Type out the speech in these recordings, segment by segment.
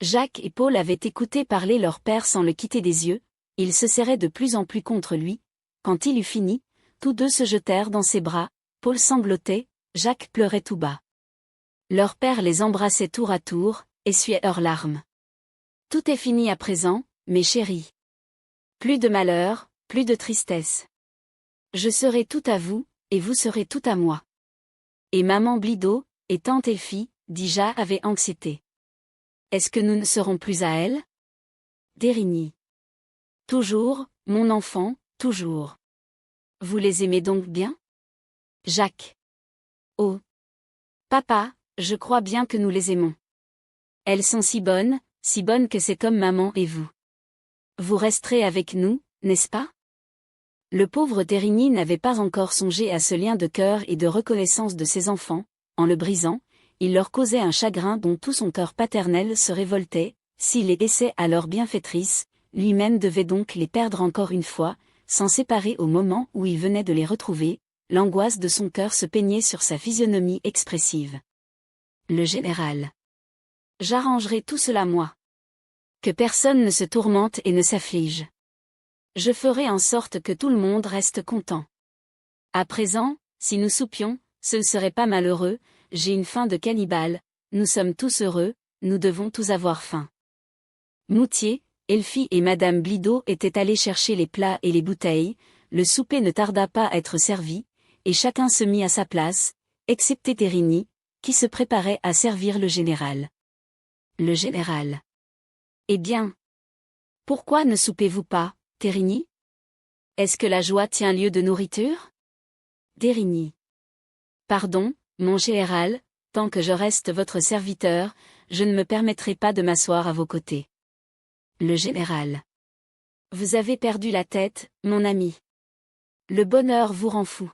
Jacques et Paul avaient écouté parler leur père sans le quitter des yeux, ils se serraient de plus en plus contre lui. Quand il eut fini, tous deux se jetèrent dans ses bras, Paul sanglotait, Jacques pleurait tout bas. Leur père les embrassait tour à tour, essuyait leurs larmes. Tout est fini à présent, mes chéris. Plus de malheur, plus de tristesse. Je serai tout à vous, et vous serez tout à moi. Et maman Blido, et tante Elfie, Dija avait anxiété. Est-ce que nous ne serons plus à elle? Dérigny. Toujours, mon enfant, toujours. Vous les aimez donc bien? Jacques. Oh. Papa, je crois bien que nous les aimons. Elles sont si bonnes que c'est comme maman et vous. Vous resterez avec nous, n'est-ce pas? Le pauvre Dérigny n'avait pas encore songé à ce lien de cœur et de reconnaissance de ses enfants. En le brisant, il leur causait un chagrin dont tout son cœur paternel se révoltait. S'il les laissait à leur bienfaitrice, lui-même devait donc les perdre encore une fois, s'en séparer au moment où il venait de les retrouver. L'angoisse de son cœur se peignait sur sa physionomie expressive. Le général. J'arrangerai tout cela moi. Que personne ne se tourmente et ne s'afflige. Je ferai en sorte que tout le monde reste content. À présent, si nous soupions, ce ne serait pas malheureux, j'ai une faim de cannibale, nous sommes tous heureux, nous devons tous avoir faim. Moutier, Elfie et Madame Blido étaient allés chercher les plats et les bouteilles, le souper ne tarda pas à être servi, et chacun se mit à sa place, excepté Dérigny, qui se préparait à servir le général. Le général. Eh bien. Pourquoi ne soupez-vous pas, Dérigny? Est-ce que la joie tient lieu de nourriture? Dérigny. Pardon, mon général, tant que je reste votre serviteur, je ne me permettrai pas de m'asseoir à vos côtés. Le général. Vous avez perdu la tête, mon ami. Le bonheur vous rend fou.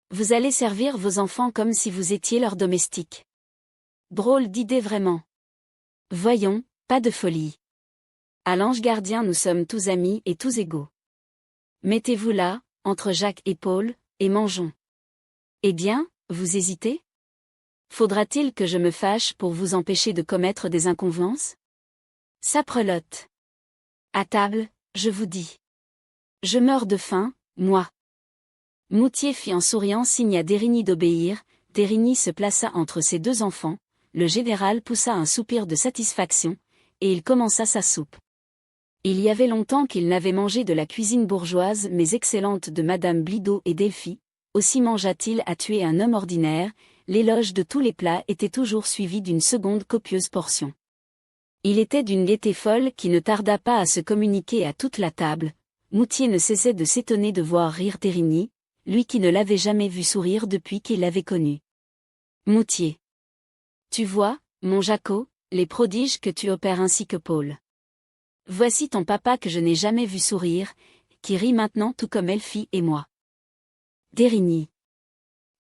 Vous allez servir vos enfants comme si vous étiez leur domestique. Drôle d'idée vraiment. Voyons, pas de folie. À l'ange gardien nous sommes tous amis et tous égaux. Mettez-vous là, entre Jacques et Paul, et mangeons. Eh bien, vous hésitez? Faudra-t-il que je me fâche pour vous empêcher de commettre des inconvenances? Saprelotte. À table, je vous dis. Je meurs de faim, moi. Moutier fit en souriant signe à Dérigny d'obéir, Dérigny se plaça entre ses deux enfants, le général poussa un soupir de satisfaction, et il commença sa soupe. Il y avait longtemps qu'il n'avait mangé de la cuisine bourgeoise mais excellente de Madame Blido et d'Elfie, aussi mangea-t-il à tuer un homme ordinaire, l'éloge de tous les plats était toujours suivi d'une seconde copieuse portion. Il était d'une gaieté folle qui ne tarda pas à se communiquer à toute la table. Moutier ne cessait de s'étonner de voir rire Dérigny, lui qui ne l'avait jamais vu sourire depuis qu'il l'avait connu. Moutier. Tu vois, mon Jaco, les prodiges que tu opères ainsi que Paul. Voici ton papa que je n'ai jamais vu sourire, qui rit maintenant tout comme Elfie et moi. Dérigny.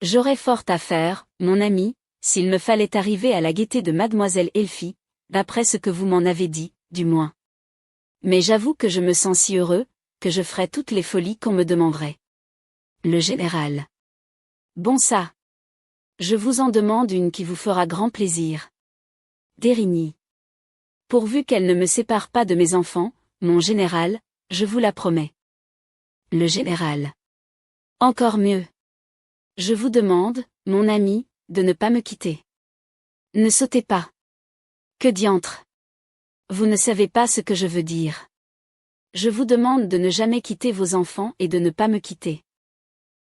J'aurais fort à faire, mon ami, s'il me fallait arriver à la gaieté de mademoiselle Elfie, d'après ce que vous m'en avez dit, du moins. Mais j'avoue que je me sens si heureux, que je ferais toutes les folies qu'on me demanderait. Le général. Bon ça. Je vous en demande une qui vous fera grand plaisir. Dérigny. Pourvu qu'elle ne me sépare pas de mes enfants, mon général, je vous la promets. Le général. Encore mieux. Je vous demande, mon ami, de ne pas me quitter. Ne sautez pas. Que diantre. Vous ne savez pas ce que je veux dire. Je vous demande de ne jamais quitter vos enfants et de ne pas me quitter.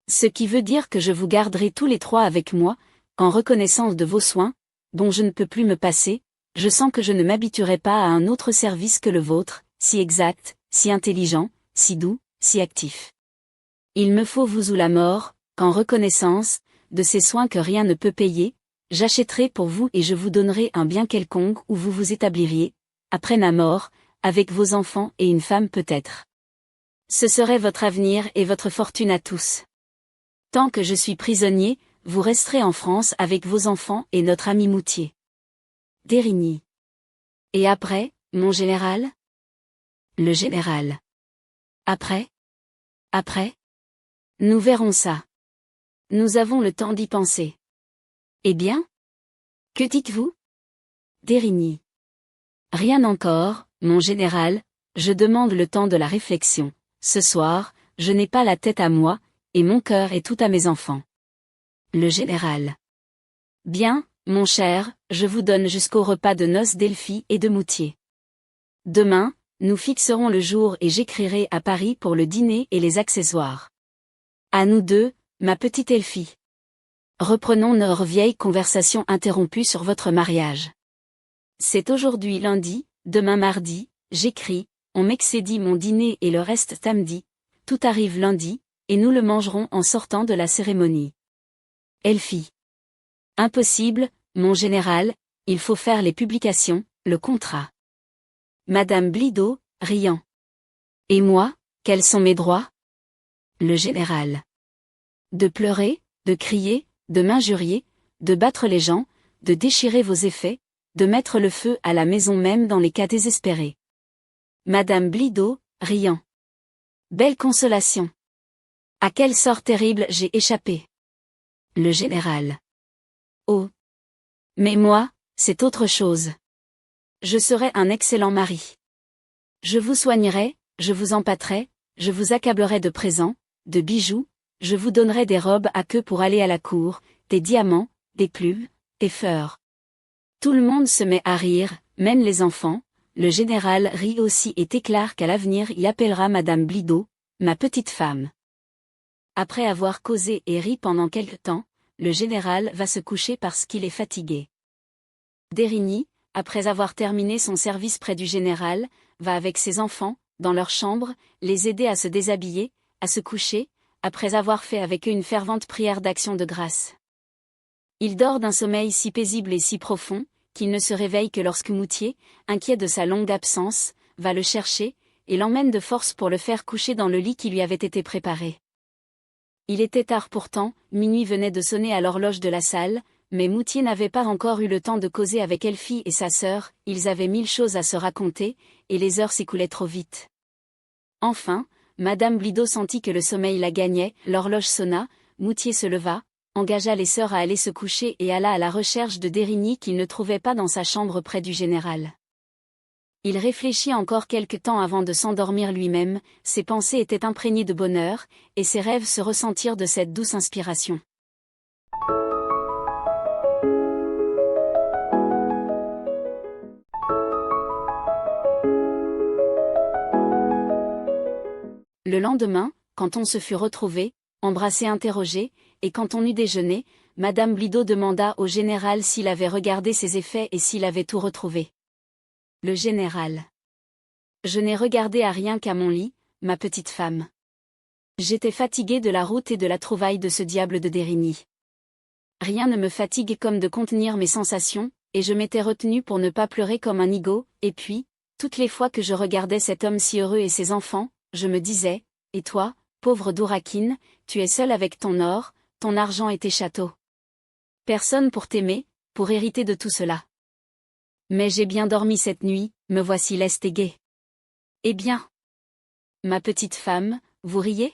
Ce qui veut dire que je vous garderai tous les trois avec moi, en reconnaissance de vos soins, dont je ne peux plus me passer, je sens que je ne m'habituerai pas à un autre service que le vôtre, si exact, si intelligent, si doux, si actif. Il me faut vous ou la mort, qu'en reconnaissance, de ces soins que rien ne peut payer, j'achèterai pour vous et je vous donnerai un bien quelconque où vous vous établiriez, après ma mort, avec vos enfants et une femme peut-être. Ce serait votre avenir et votre fortune à tous. Tant que je suis prisonnier, vous resterez en France avec vos enfants et notre ami Moutier. Dérigny. Et après, mon général? Le général. Après? Après? Nous verrons ça. Nous avons le temps d'y penser. Eh bien? Que dites-vous? Dérigny. Rien encore, mon général, je demande le temps de la réflexion. Ce soir, je n'ai pas la tête à moi, et mon cœur est tout à mes enfants. Le général. Bien, mon cher, je vous donne jusqu'au repas de noces d'Elfie et de Moutier. Demain, nous fixerons le jour et j'écrirai à Paris pour le dîner et les accessoires. À nous deux, ma petite Elfie. Reprenons notre vieille conversation interrompue sur votre mariage. C'est aujourd'hui lundi, demain mardi, j'écris, on m'excédie mon dîner et le reste samedi, tout arrive lundi, et nous le mangerons en sortant de la cérémonie. Elfie. Impossible, mon général, il faut faire les publications, le contrat. Madame Blido, riant. Et moi, quels sont mes droits? Le général. De pleurer, de crier, de m'injurier, de battre les gens, de déchirer vos effets, de mettre le feu à la maison même dans les cas désespérés. Madame Blido, riant. Belle consolation. À quel sort terrible j'ai échappé. Le général. Oh. Mais moi, c'est autre chose. Je serai un excellent mari. Je vous soignerai, je vous empâterai, je vous accablerai de présents, de bijoux, je vous donnerai des robes à queue pour aller à la cour, des diamants, des plumes, des fleurs. Tout le monde se met à rire, même les enfants, le général rit aussi et déclare qu'à l'avenir il appellera Madame Blido, ma petite femme. Après avoir causé et ri pendant quelque temps, le général va se coucher parce qu'il est fatigué. D'Érigny, après avoir terminé son service près du général, va avec ses enfants, dans leur chambre, les aider à se déshabiller, à se coucher, après avoir fait avec eux une fervente prière d'action de grâce. Il dort d'un sommeil si paisible et si profond, qu'il ne se réveille que lorsque Moutier, inquiet de sa longue absence, va le chercher, et l'emmène de force pour le faire coucher dans le lit qui lui avait été préparé. Il était tard pourtant, minuit venait de sonner à l'horloge de la salle, mais Moutier n'avait pas encore eu le temps de causer avec Elfie et sa sœur, ils avaient 1000 choses à se raconter, et les heures s'écoulaient trop vite. Enfin, Madame Blido sentit que le sommeil la gagnait, l'horloge sonna, Moutier se leva, engagea les sœurs à aller se coucher et alla à la recherche de D'Érigny qu'il ne trouvait pas dans sa chambre près du général. Il réfléchit encore quelque temps avant de s'endormir lui-même, ses pensées étaient imprégnées de bonheur, et ses rêves se ressentirent de cette douce inspiration. Le lendemain, quand on se fut retrouvé, embrassé interrogé, et quand on eut déjeuné, Madame Blido demanda au général s'il avait regardé ses effets et s'il avait tout retrouvé. Le général. Je n'ai regardé à rien qu'à mon lit, ma petite femme. J'étais fatigué de la route et de la trouvaille de ce diable de D'Érigny. Rien ne me fatigue comme de contenir mes sensations, et je m'étais retenu pour ne pas pleurer comme un nigaud, et puis, toutes les fois que je regardais cet homme si heureux et ses enfants, je me disais, et toi, pauvre Dourakine, tu es seul avec ton or, ton argent et tes châteaux. Personne pour t'aimer, pour hériter de tout cela. Mais j'ai bien dormi cette nuit, me voici leste et gai. Eh bien. Ma petite femme, vous riez?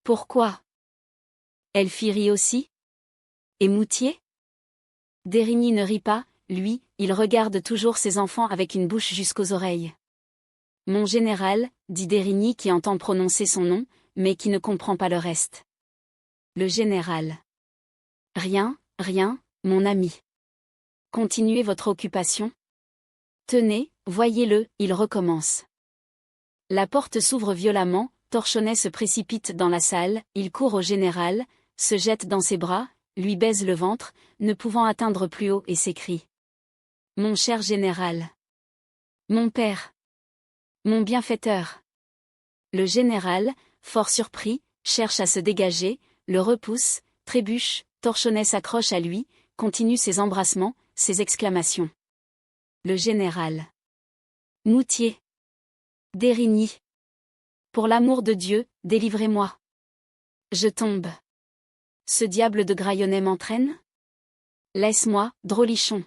Pourquoi? Elfie rit aussi? Et Moutier? D'Érigny ne rit pas, lui, il regarde toujours ses enfants avec une bouche jusqu'aux oreilles. Mon général, dit D'Érigny qui entend prononcer son nom, mais qui ne comprend pas le reste. Le général. Rien, rien, mon ami. Continuez votre occupation. Tenez, voyez-le, il recommence. La porte s'ouvre violemment, Torchonnet se précipite dans la salle, il court au général, se jette dans ses bras, lui baise le ventre, ne pouvant atteindre plus haut et s'écrie. Mon cher général. Mon père. Mon bienfaiteur. Le général, fort surpris, cherche à se dégager, le repousse, trébuche, Torchonnet s'accroche à lui, continue ses embrassements, ses exclamations. Le général. Moutier. D'Érigny. Pour l'amour de Dieu, délivrez-moi. Je tombe. Ce diable de Graillonnet m'entraîne? Laisse-moi, drôlichon.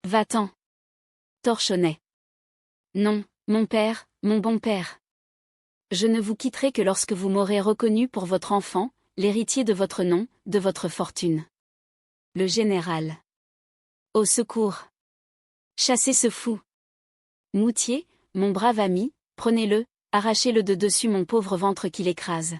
Va-t'en. Torchonnet. Non, mon père, mon bon père. Je ne vous quitterai que lorsque vous m'aurez reconnu pour votre enfant, l'héritier de votre nom, de votre fortune. Le général. Au secours. Chassez ce fou. Moutier, mon brave ami, prenez-le, arrachez-le de dessus mon pauvre ventre qui l'écrase.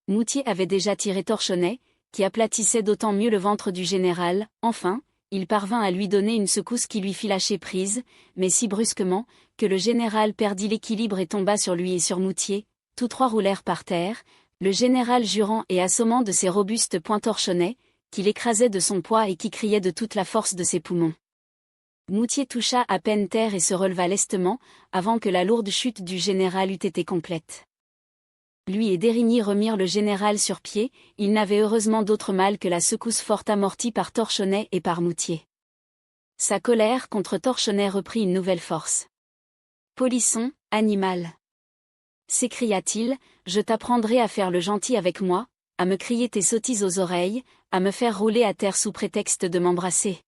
Moutier avait déjà tiré Torchonnet, qui aplatissait d'autant mieux le ventre du général. Enfin, il parvint à lui donner une secousse qui lui fit lâcher prise, mais si brusquement, que le général perdit l'équilibre et tomba sur lui et sur Moutier. Tous trois roulèrent par terre, le général jurant et assommant de ses robustes poings Torchonnet, qui l'écrasait de son poids et qui criait de toute la force de ses poumons. Moutier toucha à peine terre et se releva lestement, avant que la lourde chute du général eût été complète. Lui et Dérigny remirent le général sur pied, il n'avait heureusement d'autre mal que la secousse forte amortie par Torchonnet et par Moutier. Sa colère contre Torchonnet reprit une nouvelle force. « Polisson, animal !» s'écria-t-il, « je t'apprendrai à faire le gentil avec moi, à me crier tes sottises aux oreilles, à me faire rouler à terre sous prétexte de m'embrasser. »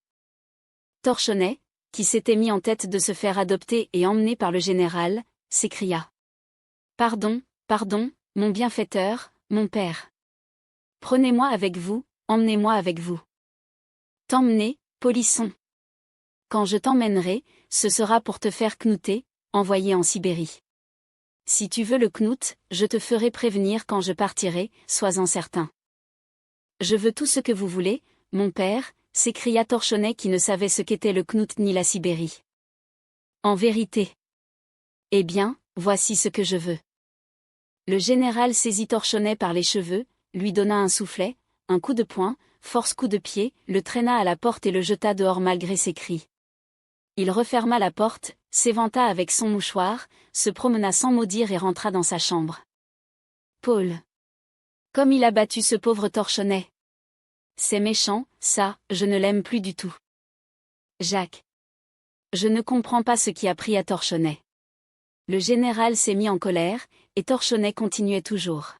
Torchonnet, qui s'était mis en tête de se faire adopter et emmener par le général, s'écria. « Pardon, pardon, mon bienfaiteur, mon père. Prenez-moi avec vous, emmenez-moi avec vous. T'emmener, Polisson. Quand je t'emmènerai, ce sera pour te faire knouter, envoyer en Sibérie. Si tu veux le knout, je te ferai prévenir quand je partirai, sois-en certain. Je veux tout ce que vous voulez, mon père, s'écria Torchonnet qui ne savait ce qu'était le knout ni la Sibérie. En vérité. Eh bien, voici ce que je veux. Le général saisit Torchonnet par les cheveux, lui donna un soufflet, un coup de poing, force coup de pied, le traîna à la porte et le jeta dehors malgré ses cris. Il referma la porte, s'éventa avec son mouchoir, se promena sans mot dire et rentra dans sa chambre. Paul. Comme il a battu ce pauvre Torchonnet. C'est méchant, ça, je ne l'aime plus du tout. Jacques. Je ne comprends pas ce qui a pris à Torchonnet. Le général s'est mis en colère, et Torchonnet continuait toujours.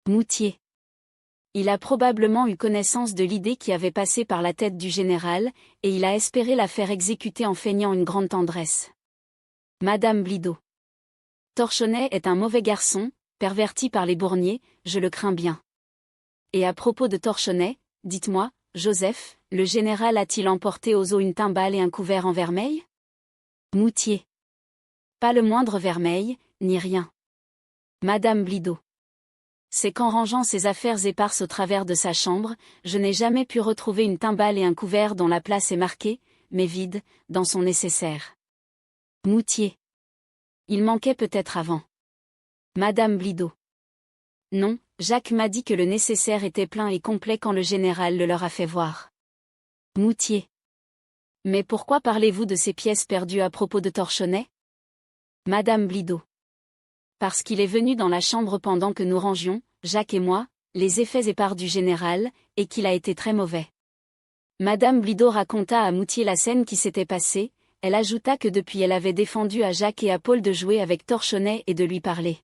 Moutier. Il a probablement eu connaissance de l'idée qui avait passé par la tête du général, et il a espéré la faire exécuter en feignant une grande tendresse. Madame Blido. Torchonnet est un mauvais garçon, perverti par les bourniers, je le crains bien. Et à propos de Torchonnet, dites-moi, Joseph, le général a-t-il emporté aux eaux une timbale et un couvert en vermeil? Moutier. Pas le moindre vermeil, ni rien. Madame Blido. C'est qu'en rangeant ses affaires éparses au travers de sa chambre, je n'ai jamais pu retrouver une timbale et un couvert dont la place est marquée, mais vide, dans son nécessaire. Moutier. Il manquait peut-être avant. Madame Blido. Non, Jacques m'a dit que le nécessaire était plein et complet quand le général le leur a fait voir. Moutier. Mais pourquoi parlez-vous de ces pièces perdues à propos de Torchonnet? Madame Blido. Parce qu'il est venu dans la chambre pendant que nous rangions, Jacques et moi, les effets épars du général, et qu'il a été très mauvais. Madame Blido raconta à Moutier la scène qui s'était passée, elle ajouta que depuis elle avait défendu à Jacques et à Paul de jouer avec Torchonnet et de lui parler.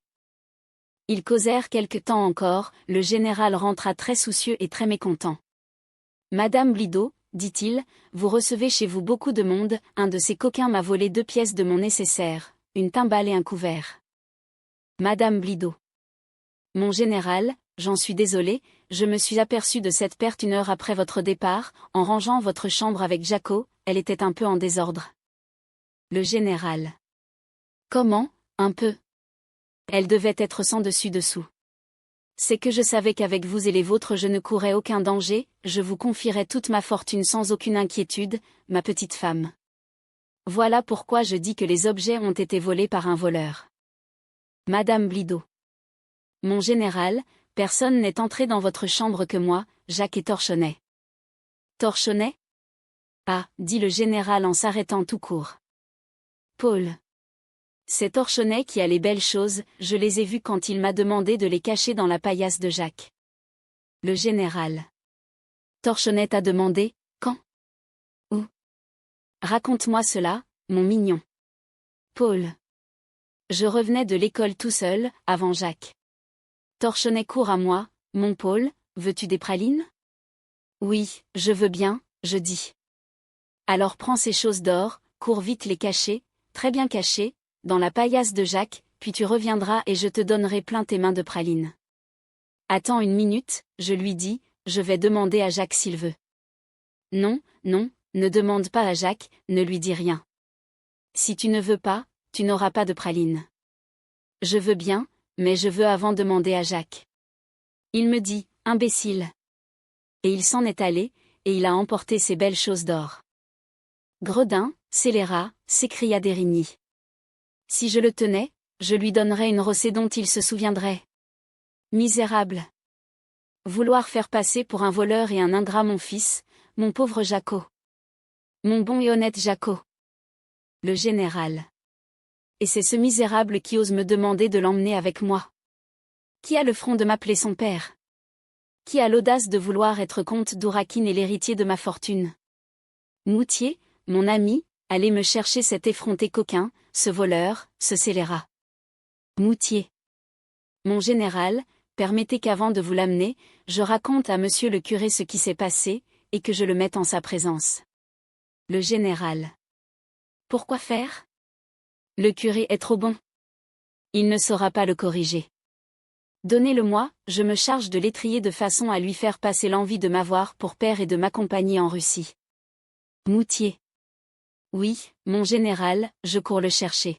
Ils causèrent quelque temps encore, le général rentra très soucieux et très mécontent. Madame Blido, dit-il, vous recevez chez vous beaucoup de monde, un de ces coquins m'a volé 2 pièces de mon nécessaire, une timbale et un couvert. Madame Blido. Mon général, j'en suis désolé, je me suis aperçu de cette perte 1 heure après votre départ, en rangeant votre chambre avec Jaco, elle était un peu en désordre. Le général. Comment, un peu? Elle devait être sans dessus-dessous. C'est que je savais qu'avec vous et les vôtres je ne courais aucun danger, je vous confierais toute ma fortune sans aucune inquiétude, ma petite femme. Voilà pourquoi je dis que les objets ont été volés par un voleur. Madame Blido. Mon général, personne n'est entré dans votre chambre que moi, Jacques et Torchonnet. Torchonnet? Ah, dit le général en s'arrêtant tout court. Paul. C'est Torchonnet qui a les belles choses, je les ai vues quand il m'a demandé de les cacher dans la paillasse de Jacques. Le général. Torchonnet t'a demandé, quand? Où? Raconte-moi cela, mon mignon. Paul. Je revenais de l'école tout seul, avant Jacques. Torchonnet court à moi, mon Paul, veux-tu des pralines? Oui, je veux bien, je dis. Alors prends ces choses d'or, cours vite les cacher, très bien cachées, dans la paillasse de Jacques, puis tu reviendras et je te donnerai plein tes mains de pralines. Attends 1 minute, je lui dis, je vais demander à Jacques s'il veut. Non, non, ne demande pas à Jacques, ne lui dis rien. Si tu ne veux pas, tu n'auras pas de praline. Je veux bien, mais je veux avant demander à Jacques. Il me dit, imbécile. Et il s'en est allé, et il a emporté ses belles choses d'or. Gredin, scélérat, s'écria Dérigny. Si je le tenais, je lui donnerais une rossée dont il se souviendrait. Misérable. Vouloir faire passer pour un voleur et un ingrat mon fils, mon pauvre Jacot. Mon bon et honnête Jacot. Le général. Et c'est ce misérable qui ose me demander de l'emmener avec moi. Qui a le front de m'appeler son père? Qui a l'audace de vouloir être comte d'Ouraquine et l'héritier de ma fortune? Moutier, mon ami, allez me chercher cet effronté coquin, ce voleur, ce scélérat. Moutier. Mon général, permettez qu'avant de vous l'amener, je raconte à monsieur le curé ce qui s'est passé, et que je le mette en sa présence. Le général. Pourquoi faire? Le curé est trop bon. Il ne saura pas le corriger. Donnez-le-moi, je me charge de l'étrier de façon à lui faire passer l'envie de m'avoir pour père et de m'accompagner en Russie. Moutier. Oui, mon général, je cours le chercher.